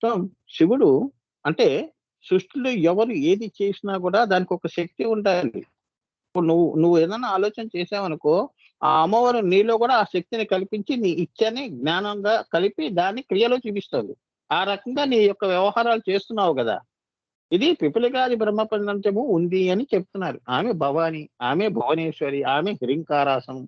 So, శివుడు అంటే సృష్టిలో ఎవరు ఏది చేసినా కూడా దానికొక శక్తి ఉండాలి. ఇప్పుడు నువ్వు ఏదన్నా ఆలోచన చేసావనుకో, ఆ అమ్మవారు నీలో కూడా ఆ శక్తిని కల్పించి నీ ఇచ్చని జ్ఞానంగా కలిపి దాన్ని క్రియలో చూపిస్తుంది. ఆ రకంగా నీ యొక్క వ్యవహారాలు చేస్తున్నావు గదా! ఇది పిపలిగాది బ్రహ్మపండంచము ఉంది అని చెప్తున్నారు. ఆమె భవాని, ఆమె భువనేశ్వరి, ఆమె హ్రీంకారాసం.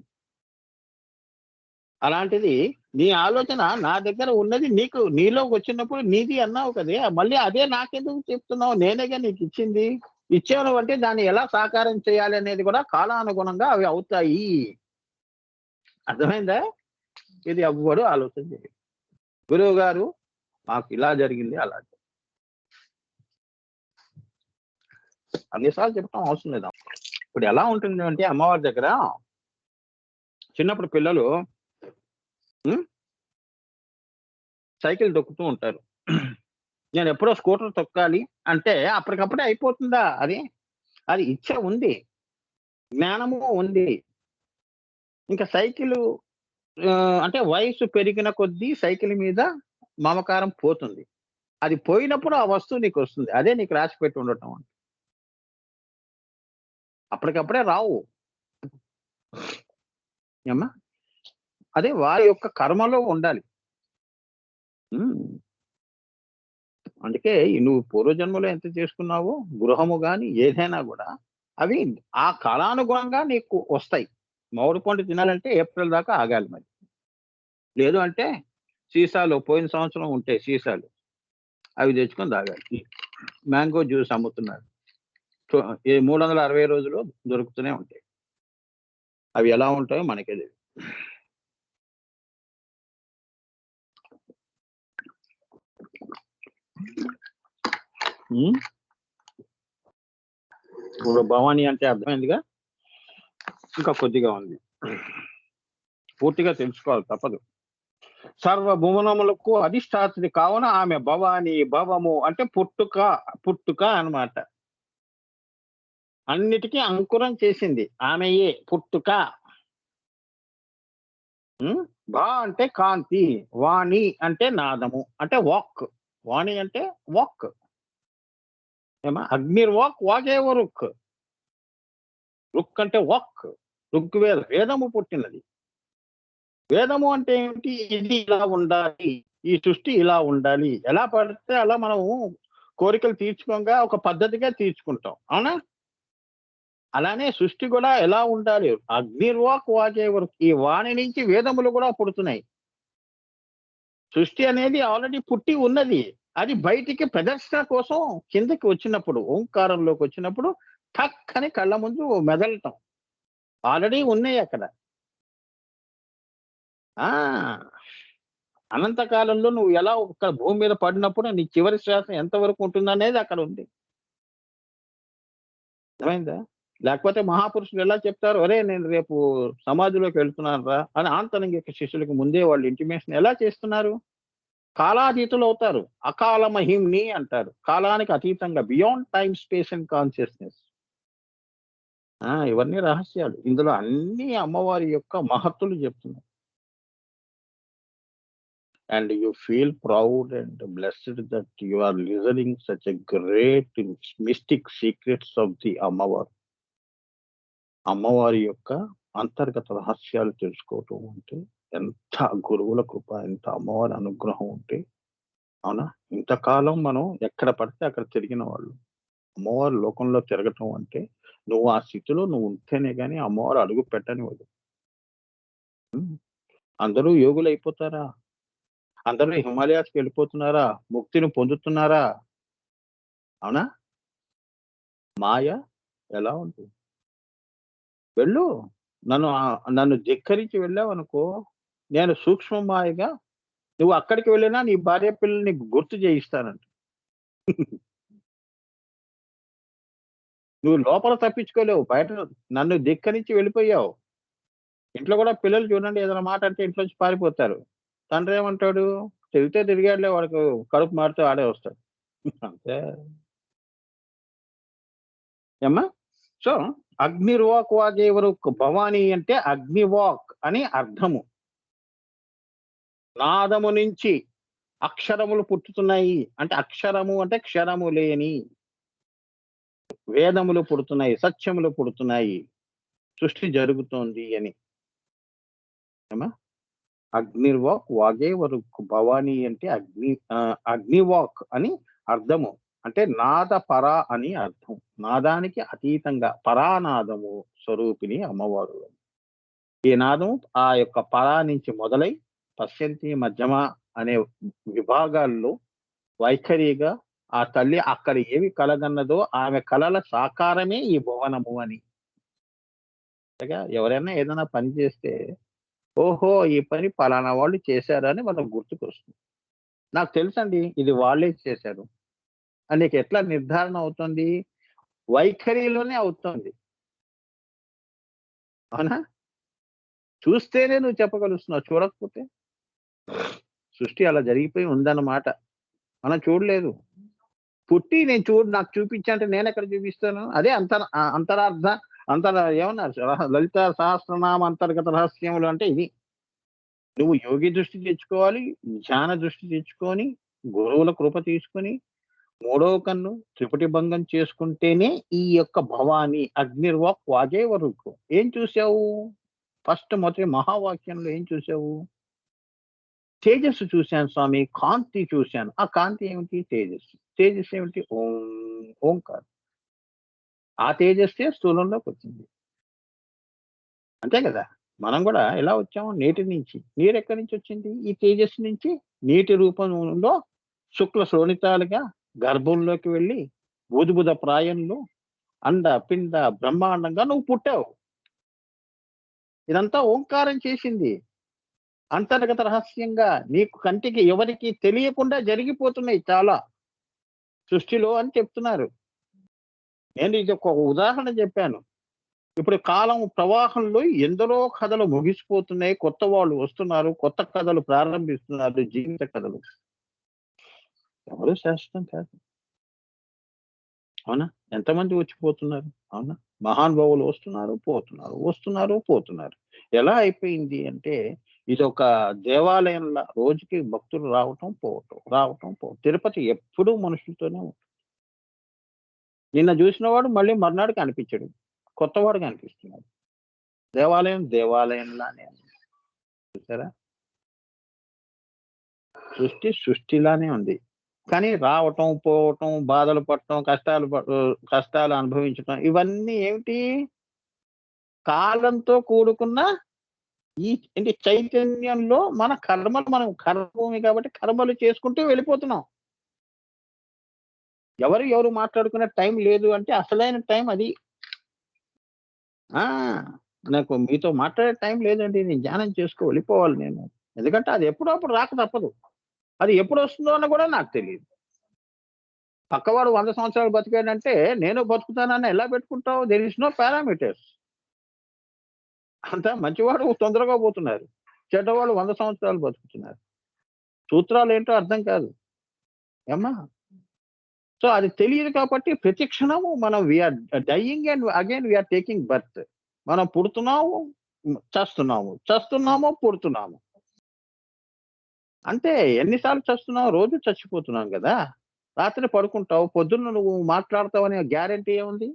అలాంటిది నీ ఆలోచన నా దగ్గర ఉన్నది నీకు నీలోకొచ్చినప్పుడు నీది అన్నావు కదే! మళ్ళీ అదే నాకెందుకు చెప్తున్నావు? నేనేగా నీకిచ్చింది. ఇచ్చాను అంటే దాన్ని ఎలా సాకారం చేయాలి అనేది కూడా కాలానుగుణంగా అవి అవుతాయి. అర్థమైందా? ఇది ఎవ్వడు ఆలోచన చేయడు. గురువుగారు మాకు ఇలా జరిగింది, అలా అన్ని సార్లు చెప్పడం అవసరం లేదు. ఇప్పుడు ఎలా ఉంటుంది అంటే అమ్మవారి దగ్గర చిన్నప్పుడు పిల్లలు హ్మ్. సైకిల్ తొక్కుతూ ఉంటారు. నేనెప్పుడో స్కూటర్ తొక్కాలి అంటే అప్పటికప్పుడే అయిపోతుందా అది? అది ఇచ్చ ఉంది. జ్ఞానము ఉంది. ఇంక సైకిలు అంటే వయసు పెరిగిన కొద్దీ సైకిల్ మీద మమకారం పోతుంది. అది పోయినప్పుడు ఆ వస్తువు నీకొస్తుంది. అదే నీకు రాసిపెట్టి ఉండటం. అప్పటికప్పుడే రావు. ఏమ్మా? అదే వారి యొక్క కర్మలో ఉండాలి. హ్మ్. అందుకే నువ్వు పూర్వజన్మలో ఎంత చేసుకున్నావో గృహము గాని ఏదైనా గూడా అవి ఆ కాలానుగుణంగా నీకు వస్తాయి. మామిడి పండు తినాలంటే ఏప్రిల్ దాకా ఆగాలి మరి. లేదు అంటే సీసాలు పోయిన సంవత్సరం ఉంటాయి సీసాలు. అవి తెచ్చుకొని తాగాలి. మ్యాంగో జ్యూస్ అమ్ముతున్నారు. సో, ఈ 360 రోజులు దొరుకుతూనే ఉంటాయి. అవి ఎలా ఉంటాయో మనకే తెలీదు. హ్మ్. ఇప్పుడు భవాని అంటే అర్థమైందిగా. ఇంకా కొద్దిగా ఉంది. పూర్తిగా తెలుసుకోవాలి తప్పదు. సర్వభువనములకు అధిష్టాత్రి కావున ఆమె భవాని, భవము అంటే పుట్టుక, పుట్టుక అన్నమాట. అన్నిటికి అంకురం చేసింది. ఆమెయే పుట్టుక. హ్మ్. అంటే కాంతి. వాణి అంటే నాదము. అంటే వాక్. వాణి అంటే వాక్. అగ్నిర్వాక్ వాగేవ రుక్. రుక్ అంటే వాక్. ఋగ్వేదం. వేదము పుట్టినది. వేదము అంటే ఏమిటి? ఇది ఇలా ఉండాలి. ఈ సృష్టి ఇలా ఉండాలి. ఎలా పడితే అలా మనము కోరికలు తీర్చుకోంగా ఒక పద్ధతిగా తీర్చుకుంటాం. అవునా? అలానే సృష్టి కూడా ఎలా ఉండాలి? అగ్నిర్వాక్ వాగేవ రుక్. ఈ వాణి నుంచి వేదములు కూడా పుడుతున్నాయి. సృష్టి అనేది ఆల్రెడీ పుట్టి ఉన్నది. అది బయటికి ప్రదర్శన కోసం కిందకి వచ్చినప్పుడు, ఓంకారంలోకి వచ్చినప్పుడు టక్ అని కళ్ళ ముందు మెదలటం. ఆల్రెడీ ఉన్నాయి అక్కడ. ఆ! అనంత కాలంలో నువ్వు ఎలా ఒక భూమి మీద పడినప్పుడు నీ చివరి శ్వాస ఎంత వరకు ఉంటుందనేది అక్కడ ఉంది. అర్థమైందా? లేకపోతే మహాపురుషులు ఎలా చెప్తారు? "ఒరేయ్! నేను రేపు సమాధిలోకి వెళ్తున్నానురా" అని ఆంతరంగిక శిష్యులకి ముందే వాళ్ళు ఇంటిమేషన్ ఎలా చేస్తున్నారు? కాలాతీతులవుతారు. అకాల మహిమ్ని అంటారు. కాలానికి అతీతంగా beyond time, space and consciousness. ఇవన్నీ రహస్యాలు. ఇందులో అన్నీ అమ్మవారి యొక్క మహత్తులు చెప్తున్నాయి. And you feel proud and blessed that you are listening such a great mystic secrets of the అమ్మవారు. అమ్మవారి యొక్క అంతర్గత రహస్యాలు తెలుసుకోవటం అంటే ఎంత గురువుల కృప, ఎంత అమ్మవారి అనుగ్రహం ఉంటే అవునా? ఇంతకాలం మనం ఎక్కడ పడితే అక్కడ తిరిగిన వాళ్ళు. అమ్మవారు లోకంలో తిరగటం అంటే, నువ్వు ఆ స్థితిలో నువ్వు ఉంటేనే గాని అమ్మవారు అడుగు పెట్టనివ్వదు. హ్మ్. అందరూ యోగులైపోతారా? అందరూ హిమాలయాస్‌కెళ్ళిపోతున్నారా? ముక్తిని పొందుతున్నారా? అవునా? మాయ ఎలా ఉంటుంది? వెళ్ళు. నన్ను ధిక్కరించి వెళ్ళావనుకో, నేను సూక్ష్మ మాయగా నువ్వు అక్కడికి వెళ్ళినా నీ భార్య పిల్లల్ని గుర్తు చేయిస్తానంట. నువ్వు లోపల తప్పించుకోలేవు. బయట నన్ను ధిక్కరించి వెళ్ళిపోయావు. ఇంట్లో గూడా పిల్లలు చూడండి ఏదైనా మాట అంటే ఇంట్లోంచి పారిపోతారు. తండ్రేమంటాడు? తిరిగితే తిరిగాడులే వాడికి కడుపు మాడితే ఆడే వస్తాడు. అంతే. ఏమ్మా? సో, అగ్నిర్వాక్ వాగేవరు భవాని అంటే అగ్నివాక్ అని అర్థము. నాదము నుంచి అక్షరములు పుట్టుతున్నాయి అంటే అక్షరము అంటే క్షరము లేని వేదములు పుడుతున్నాయి, సత్యములు పుడుతున్నాయి, సృష్టి జరుగుతోంది అని. ఏమా అగ్నిర్వాక్ వాగే వరకు భవాని అంటే అగ్నివాక్ అని అర్థము. అంటే నాద పర అని అర్థం. నాదానికి అతీతంగా పరానాదము స్వరూపిణి అమ్మవారు. ఈ నాదం ఆ యొక్క పరా నుంచి మొదలై పశ్యంతి మధ్యమ అనే విభాగాల్లో వైఖరిగా ఆ తల్లి అక్కడ ఏమి కలగన్నదో ఆమె కలల సాకారమే ఈ భువనము అని. ఎవరైనా ఏదైనా పని చేస్తే ఓహో! ఈ పని పలానా వాళ్ళు చేశారని మనకు గుర్తుకొస్తుంది. నాకు తెలుసండి ఇది వాళ్ళే చేశారు. అని నీకు ఎట్లా నిర్ధారణ అవుతుంది? వైఖరిలోనే అవుతుంది. అవునా? చూస్తేనే నువ్వు చెప్పగలుగుతున్నావు. చూడకపోతే? సృష్టి అలా జరిగిపోయి ఉందన్నమాట. మనం చూడలేదు. పుట్టి నాకు చూపించంటే నేనెక్కడ చూపిస్తాను? అదే అంతరార్థ ఏమన్నారు? లలిత సహస్రనామ అంతర్గత రహస్యములు అంటే ఇది. నువ్వు యోగి దృష్టి తెచ్చుకోవాలి, ధ్యాన దృష్టి తెచ్చుకొని, గురువుల కృప తీసుకొని, మూడవ కన్ను త్రిపుటి భంగం చేసుకుంటేనే ఈ యొక్క భవాని అగ్నిర్వాక్ వాగే వరకు. ఏం చూసావు? ఫస్ట్ మొదటి మహావాక్యంలో ఏం చూసావు? తేజస్సు చూశాను స్వామి, కాంతి చూశాను. ఆ కాంతి ఏమిటి? తేజస్సు. తేజస్సు ఏమిటి? ఓంకారం. ఆ తేజస్సే స్థూలంలోకి వచ్చింది. అంతే కదా! మనం కూడా ఎలా వచ్చాము? నీటి నుంచి. నీరు ఎక్కడి నుంచి వచ్చింది? ఈ తేజస్సు నుంచి. నీటి రూపంలో శుక్ల శోణితాలుగా గర్భంలోకి వెళ్ళి బుధ ప్రాయంలో అండ పిండ బ్రహ్మాండంగా నువ్వు పుట్టావు. ఇదంతా ఓంకారం చేసింది. అంతర్గత రహస్యంగా నీకు కంటికి ఎవరికి తెలియకుండా జరిగిపోతున్నాయి చాలా సృష్టిలో అని చెప్తున్నారు. నేను ఇది ఒక ఉదాహరణ చెప్పాను. ఇప్పుడు కాలం ప్రవాహంలో ఎందరో కథలు ముగిసిపోతున్నాయి, కొత్త వాళ్ళు వస్తున్నారు, కొత్త కథలు ప్రారంభిస్తున్నారు, జీవిత కథలు. ఎవరు శాశ్వతం కాదు. అవునా? ఎంతమంది వచ్చిపోతున్నారు? అవునా? మహానుభావులు వస్తున్నారు, పోతున్నారు, వస్తున్నారు, పోతున్నారు. ఎలా అయిపోయింది అంటే ఇదొక దేవాలయంలా రోజుకి భక్తులు రావటం, పోవటం, రావటం, పోవటం. తిరుపతి ఎప్పుడూ మనుషులతోనే ఉంటుంది. నిన్న చూసినవాడు మళ్ళీ మర్నాడు కనిపించడు. కొత్తవాడు కనిపిస్తున్నాడు. దేవాలయం దేవాలయంలానే ఉంది. చూసారా? సృష్టిలానే ఉంది. కానీ రావటం, పోవటం, బాధలు పడటం, కష్టాలు అనుభవించటం ఇవన్నీ ఏమిటి? కాలంతో కూడుకున్న ఏంటి చైతన్యంలో మన కర్మలు మనం కర్మభూమి కాబట్టి కర్మలు చేసుకుంటూ వెళ్ళిపోతున్నాం. ఎవరు మాట్లాడుకునే టైం లేదు అంటే అసలైన టైం అది. నాకు మీతో మాట్లాడే టైం లేదండి. నేను ధ్యానం వెళ్ళిపోవాలి నేను. ఎందుకంటే అది ఎప్పుడప్పుడు రాక తప్పదు. అది ఎప్పుడు వస్తుందో అని కూడా నాకు తెలియదు. పక్కవాడు 100 సంవత్సరాలు బతికాడంటే నేను బతుకుతానని ఎలా పెట్టుకుంటావు? There is no parameters. అంతా మంచివాడు తొందరగా పోతున్నారు. చెడ్డవాళ్ళు 100 సంవత్సరాలు బతుకుతున్నారు. సూత్రాలు ఏంటో అర్థం కాదు. ఏమ్మా? సో అది తెలియదు కాబట్టి ప్రతి క్షణము మనం we are dying and again we are taking birth. మనం పుడుతున్నాము, చస్తున్నాము, పుడుతున్నాము. అంటే ఎన్నిసార్లు చస్తున్నావు? రోజు చచ్చిపోతున్నాం కదా! రాత్రి పడుకుంటావు, పొద్దున్న నువ్వు మాట్లాడతావనే గ్యారంటీ ఏముంది?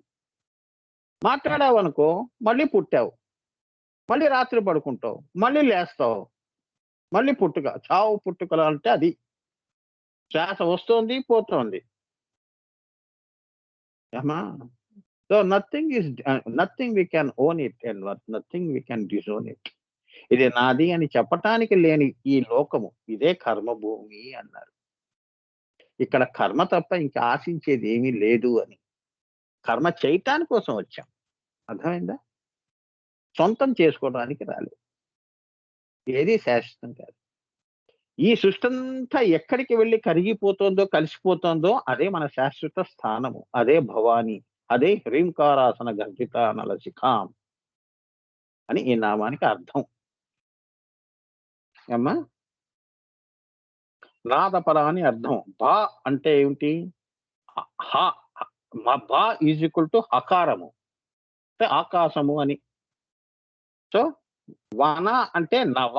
మాట్లాడావనుకో మళ్ళీ పుట్టావు. మళ్ళీ రాత్రి పడుకుంటావు, మళ్ళీ లేస్తావు, మళ్ళీ పుట్టుక. చావు పుట్టుకలు అంటే అది. శ్వాస వస్తోంది, పోతోంది. ఏమ్మా? So nothing we can own it and nothing we can disown it. ఇది నాది అని చెప్పటానికి లేని ఈ లోకము ఇదే కర్మభూమి అన్నారు. ఇక్కడ కర్మ తప్ప ఇంకా ఆశించేది ఏమీ లేదు అని. కర్మ చేయటాని కోసం వచ్చాం. అర్థమైందా? సొంతం చేసుకోవడానికి రాలేదు. ఏది శాశ్వతం కాదు. ఈ సృష్టంతా ఎక్కడికి వెళ్ళి కరిగిపోతుందో, కలిసిపోతుందో అదే మన శాశ్వత స్థానము. అదే భవాని. అదే హ్రీంకారాసన గర్జిత నలశిఖాం అని ఈ నామానికి అర్థం. ఏమ్మా? నాదపర అని అర్థం. బా అంటే ఏమిటి? బా ఈజ్ ఈక్వల్ టు హకారము అంటే ఆకాశము అని. సో వన అంటే నవ.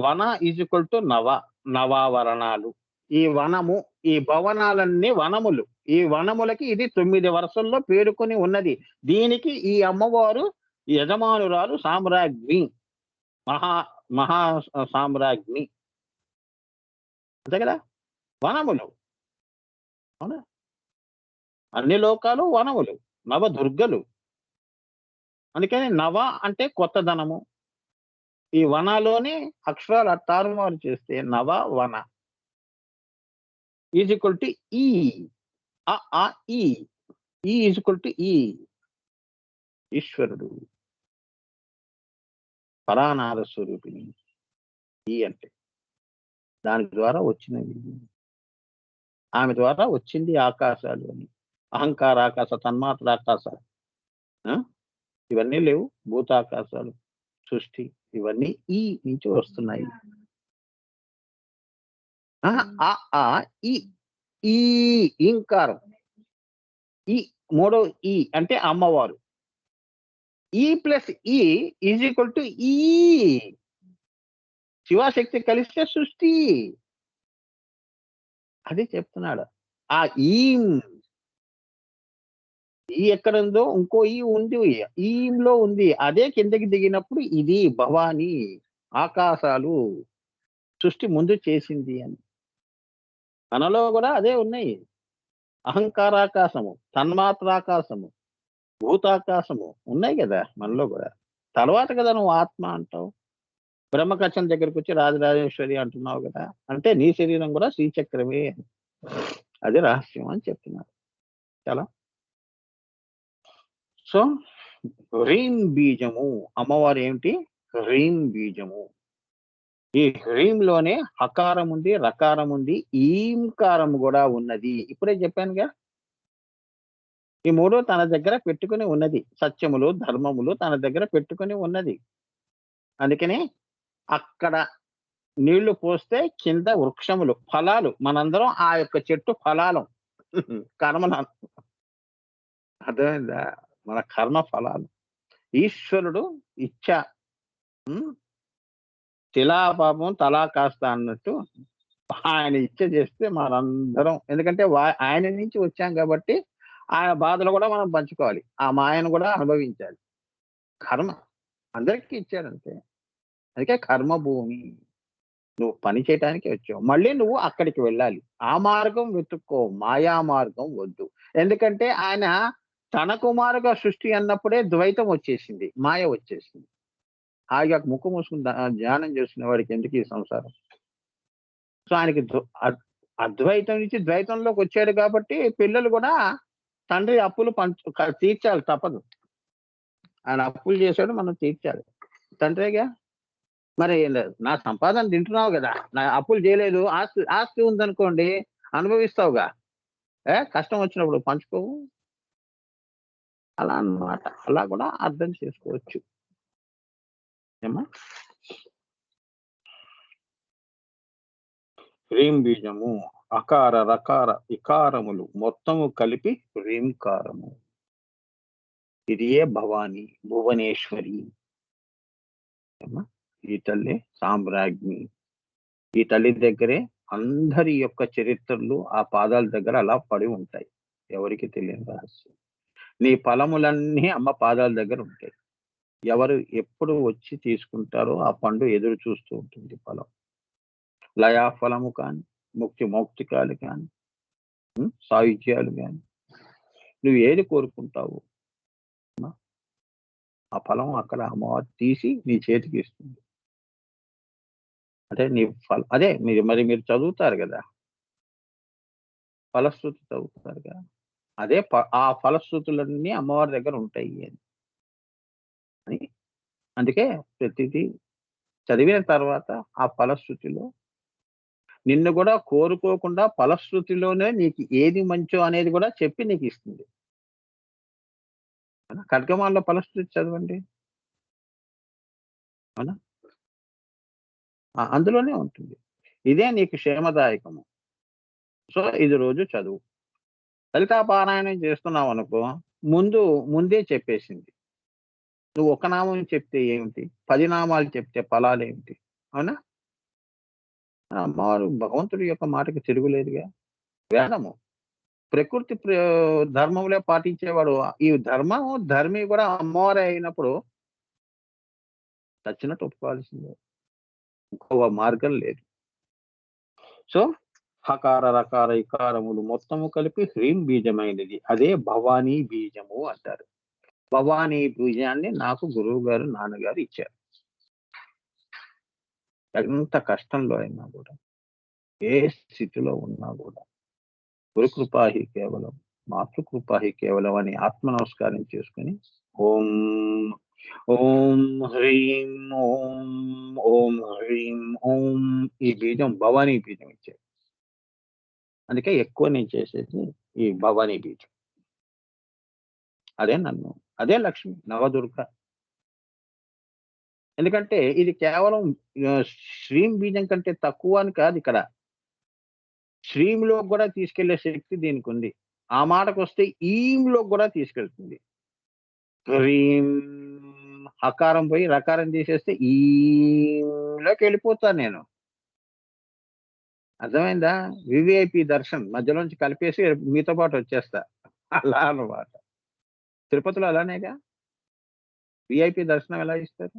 వన ఈజ్ ఈక్వల్ టు నవ. నవావరణాలు. ఈ వనము, ఈ భవనాలన్నీ వనములు. ఈ వనములకి ఇది 9 వరుసల్లో పేరుకొని ఉన్నది. దీనికి ఈ అమ్మవారు యజమానురాలు, సామ్రాజ్ఞి, మహా మహా సామ్రాజ్ఞి. అంతే కదా! వనములు. అవునా? అన్ని లోకాలు వనములు, నవదుర్గలు. అందుకని నవ అంటే కొత్తదనము. ఈ వనలోనే అక్షరాలు తారుమారు చేస్తే నవ వన ఈజ్ ఈక్వల్ టు ఈ. అ, ఆ, ఈ. ఈ ఈజ్ ఈక్వల్ టు ఈ. ఈశ్వరుడు, పరానాద స్వరూపిణి. ఈ అంటే దాని ద్వారా వచ్చినవి. ఆమె ద్వారా వచ్చింది ఆకాశాలు అని. అహంకార ఆకాశ, తన్మాత్ర ఆకాశ, ఆ? ఇవన్నీ లేవు. భూతాకాశాలు, సృష్టి, ఇవన్నీ ఈ నుంచి వస్తున్నాయి. ఆ, ఆ, ఈ. ఈ ఇంకారం. ఈ మూడో ఈ అంటే అమ్మవారు. ఈ ప్లస్ ఈ ఈజ్ ఈక్వల్ టు ఈ. శివశక్తి కలిస్తే సృష్టి. అది చెప్తున్నాడు. ఆ ఈ ఎక్కడ ఉందో ఇంకో ఈ ఉంది. ఈలో ఉంది. అదే కిందకి దిగినప్పుడు ఇది భవాని, ఆకాశాలు, సృష్టి ముందు చేసింది అని. మనలో కూడా అదే ఉన్నాయి. అహంకారాకాశము, తన్మాత్రాకాశము, భూతాకాశము ఉన్నాయి కదా మనలో కూడా. తర్వాత కదా నువ్వు ఆత్మ అంటావు. బ్రహ్మకచ్చం దగ్గరికి వచ్చి రాజరాజేశ్వరి అంటున్నావు కదా. అంటే నీ శరీరం కూడా శ్రీచక్రమే. అది రహస్యం అని చెప్తున్నారు. చాలా. సో హ్రీం బీజము, అమ్మవారు ఏమిటి? హ్రీం బీజము. ఈ హ్రీంలోనే హకారం ఉంది, రకారం ఉంది, ఈంకారం కూడా ఉన్నది. ఇప్పుడే చెప్పానుగా. ఈ మూడు తన దగ్గర పెట్టుకుని ఉన్నది. సత్యములు, ధర్మములు తన దగ్గర పెట్టుకుని ఉన్నది. అందుకని అక్కడ నీళ్లు పోస్తే కింద వృక్షములు, ఫలాలు. మనందరం ఆ యొక్క చెట్టు ఫలాలు, కర్మలు. అర్థమైందా? మన కర్మ ఫలాలు. ఈశ్వరుడు ఇచ్చ. శిలాపాపం తలా కాస్త అన్నట్టు ఆయన ఇచ్చ చేస్తే మనందరం, ఎందుకంటే ఆయన నుంచి వచ్చాం కాబట్టి ఆయన బాధలు కూడా మనం పంచుకోవాలి. ఆ మాయను కూడా అనుభవించాలి. కర్మ అందరికీ ఇచ్చారంతే. అందుకే కర్మభూమి. నువ్వు పని చేయటానికి వచ్చావు. మళ్ళీ నువ్వు అక్కడికి వెళ్ళాలి. ఆ మార్గం వెతుక్కో, మాయా మార్గం వద్దు. ఎందుకంటే ఆయన తన కుమారుగా సృష్టి అన్నప్పుడే ద్వైతం వచ్చేసింది, మాయ వచ్చేసింది. హాయిగా ముక్కు మూసుకుని ధ్యానం చేస్తున్న వాడికి ఎందుకు ఈ సంసారం? సో ఆయనకి అద్వైతం నుంచి ద్వైతంలోకి వచ్చాడు కాబట్టి పిల్లలు కూడా తండ్రి అప్పులు తీర్చాలి, తప్పదు. ఆయన అప్పులు చేశాడు, మనం తీర్చాలి. తండ్రిగా మరి నా సంపాదన తింటున్నావు కదా, నా అప్పులు చేయలేదు. ఆస్తి ఉందనుకోండి, అనుభవిస్తావుగా. కష్టం వచ్చినప్పుడు పంచుకోవు. అలా అన్నమాట. అలా కూడా అర్థం చేసుకోవచ్చు. ఏమా? హ్రీం బీజము, అకార రకార ఇకారములు మొత్తము కలిపి హ్రీంకారము. ఇదియే భవాని, భువనేశ్వరి. ఈ తల్లి సామ్రాజ్ఞి. ఈ తల్లి దగ్గరే అందరి యొక్క చరిత్రలు ఆ పాదాల దగ్గర అలా పడి ఉంటాయి. ఎవరికి తెలియని రహస్యం. నీ ఫలములన్నీ అమ్మ పాదాల దగ్గర ఉంటాయి. ఎవరు ఎప్పుడు వచ్చి తీసుకుంటారో ఆ పండు ఎదురు చూస్తూ ఉంటుంది. ఫలం లయాఫలము కానీ, మౌక్తికాలు కానీ, సాయుధ్యాలు కానీ, నువ్వు ఏది కోరుకుంటావు ఆ ఫలం అక్కడ అమ్మవారు తీసి నీ చేతికి ఇస్తుంది. అంటే నీ అదే మీరు చదువుతారు కదా, ఫలశ్రుతి చదువుతారు కదా. అదే ఆ ఫలశ్రుతులన్నీ అమ్మవారి దగ్గర ఉంటాయి అని. అందుకే ప్రతిదీ చదివిన తర్వాత ఆ ఫలశ్రుతిలో నిన్ను కూడా కోరుకోకుండా ఫలశ్రుతిలోనే నీకు ఏది మంచో అనేది కూడా చెప్పి నీకు ఇస్తుంది. ఖడ్గమాలలో ఫలశ్రుతి చదవండి. అవునా? అందులోనే ఉంటుంది. ఇదే నీకు క్షేమదాయకము. సో ఇది రోజు చదువు. లలితాపారాయణం చేస్తున్నావు అనుకో, ముందే చెప్పేసింది. నువ్వు ఒక నామం చెప్తే ఏమిటి, 10 నామాలు చెప్తే ఫలాలు ఏమిటి? అవునా? అమ్మవారు భగవంతుడి యొక్క మాటకి తిరుగులేదుగా. వేదము. ప్రకృతి ధర్మంలో పాటించేవాడు. ఈ ధర్మి కూడా అమ్మవారే అయినప్పుడు చచ్చినట్టు ఒప్పుకోవాల్సిందే. ఇంకో మార్గం లేదు. సో, హకార, రకార, ఇకారములు మొత్తము కలిపి హ్రీం బీజమైనది. అదే భవానీ బీజము అంటారు. భవానీ బీజాన్ని నాకు గురువుగారు, నాన్నగారు ఇచ్చారు. ఎంత కష్టంలో అయినా కూడా, ఏ స్థితిలో ఉన్నా కూడా, గురుకృపా హి కేవలం, మాతృకృపా హి కేవలం అని ఆత్మ నమస్కారం చేసుకొని ఓం ఓం హ్రీం ఓం ఓం హ్రీం ఓం ఈ బీజం భవానీ బీజం ఇచ్చారు. అందుకే ఎక్కువ నేను చేసేది ఈ భవానీ బీజం. అదే లక్ష్మి, నవదుర్గ. ఎందుకంటే ఇది కేవలం శ్రీం బీజం కంటే తక్కువ అని కాదు ఇక్కడ. శ్రీంలో కూడా తీసుకెళ్లే శక్తి దీనికి ఉంది. ఆ మాటకొస్తే ఈంలో కూడా తీసుకెళ్తుంది. హ్రీం హకారం పోయి రకారం తీసేస్తే ఈలోకి వెళ్ళిపోతాను నేను. అర్థమైందా? వివిఐపి దర్శన్ మధ్యలోంచి కలిపేసి మీతో పాటు వచ్చేస్తా. అలా అన్నమాట. తిరుపతిలో అలానేగా. విఐపి దర్శనం ఎలా ఇస్తారు?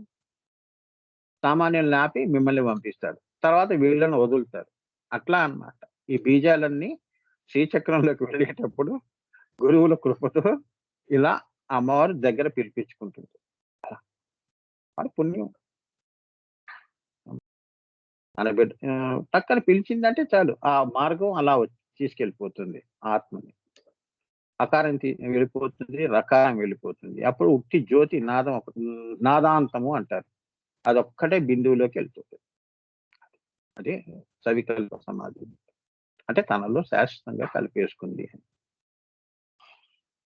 సామాన్యుల్ని ఆపి మిమ్మల్ని పంపిస్తాడు. తర్వాత వీళ్ళని వదులుతారు. అట్లా అన్నమాట. ఈ బీజాలన్నీ శ్రీచక్రంలోకి వెళ్ళేటప్పుడు గురువుల కృపతో ఇలా అమ్మవారు దగ్గర పిలిపించుకుంటుంది. అది పుణ్యం. మన బిడ్డ టక్కన పిలిచిందంటే చాలు. ఆ మార్గం అలా తీసుకెళ్ళిపోతుంది ఆత్మని. అకారం వెళ్ళిపోతుంది, రకారం వెళ్ళిపోతుంది. అప్పుడు ఉట్టి జ్యోతి నాదం నాదాంతము అంటారు. అదొక్కటే బిందువులోకి వెళ్తుంది. అదే సవికల్ప సమాధి. అంటే తనలో శాశ్వతంగా కలిపేసుకుంది.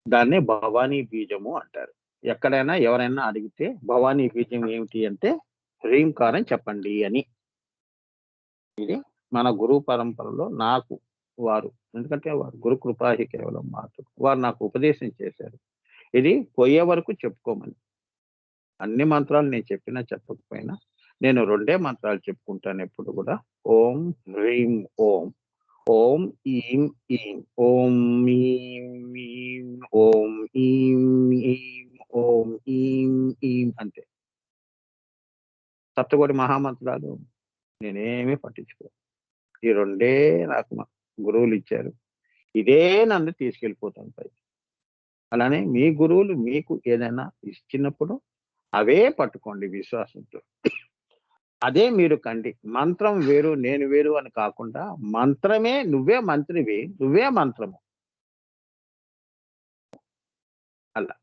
దాన్నే భవానీ బీజము అంటారు. ఎక్కడైనా ఎవరైనా అడిగితే భవానీ బీజం ఏమిటి అంటే హ్రీంకారం చెప్పండి అని. ఇది మన గురువు పరంపరలో నాకు వారు, ఎందుకంటే వారు గురు కృపాహి కేవలం వారు నాకు ఉపదేశం చేశారు. ఇది పోయే వరకు చెప్పుకోమని. అన్ని మంత్రాలు నేను చెప్పినా చెప్పకపోయినా నేను 2 మంత్రాలు చెప్పుకుంటాను ఎప్పుడు కూడా. ఓం హ్రీం ఓం, ఓం ఈం ఈం, ఓం ఈం ఈం, ఓం ఈం ఈం, ఓం ఈం ఈం అంతే. సప్తకోటి మహామంత్రాలు నేనేమీ పట్టించుకో. ఈ 2 నాకు మా గురువులు ఇచ్చారు. ఇదే నన్ను తీసుకెళ్ళిపోతాను పైకి. అలానే మీ గురువులు మీకు ఏదైనా ఇచ్చినప్పుడు అవే పట్టుకోండి విశ్వాసంతో. అదే మీరు కండి. మంత్రం వేరు, నేను వేరు అని కాకుండా మంత్రమే, నువ్వే మంత్రివి, నువ్వే మంత్రము. అలా.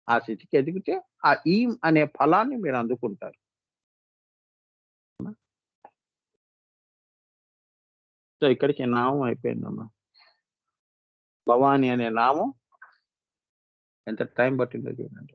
ఆ స్థితికి ఎదిగితే ఆ ఈం అనే ఫలాన్ని మీరు అందుకుంటారు. సో, ఇక్కడికి నామం అయిపోయిందమ్మా. భవాని అనే నామం ఎంత టైం పట్టిందో చూడండి.